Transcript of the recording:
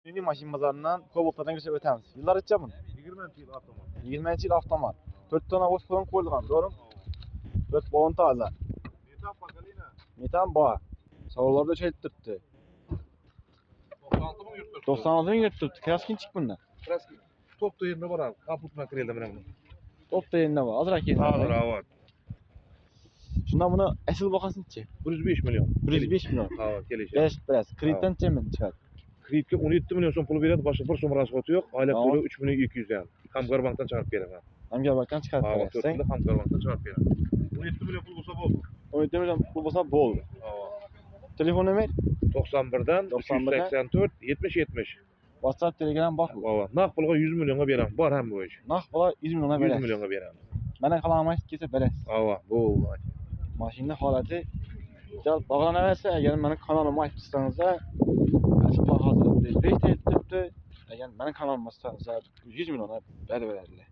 Yeni maşin pazarından Kobolt'tan geçip ötemiz. Yıllar içe bunu? 20 yıl avtomat. 20 yıl avtomat. 4 tane boş falan koyulgan, doğru mu? 4 balon taze. Metan bakalina. Metan bağ. Savurlarda çeltirtti. 96 mı yurttur? 96'ın yırttırdı. Kraskin çık bundan. Kraski. Top da yerine var abi. Kaputuna kırıldı benim bunu. Top da yerinde var. Azırak yerinde Ağır var. avat. Şundan bunu esil bakasın çek. 105 milyon. 105 milyon. Avat gelecek. Beş biraz. Kreditten çemin çıkar. Kreditke 17 milyon son pulu veredi. Başka bir so'm rasxoti yok. Aylak Tamam. to'lov 3 milyon 200 yani. Hamgarbankdan çıkarıp berem. Hamgar baktan çıkarıp Avat 4 verirsen. yılda Hamgarbankdan çıkarıp berem. 17 milyon pul bulsa boldu. 17 milyon pul bolsa boldu. Avat. Telefon ömer. 91'dan 91'dan 384 70 70. WhatsApp, Telegram bak. Avat. Naq pulga 100 milyonga berem. Var hem bu iş. Nah bola 100 milyona 100 verir. milyonga berem. Bana kalan kese verir. Avat. Boldu. Maşinning holati gal bog'lanaversa, agar meni kanalimga aytsangiz-da, açık hozir 5 aytibdi. Agar meni kanalimga aytsangiz 100 million berib beradilar.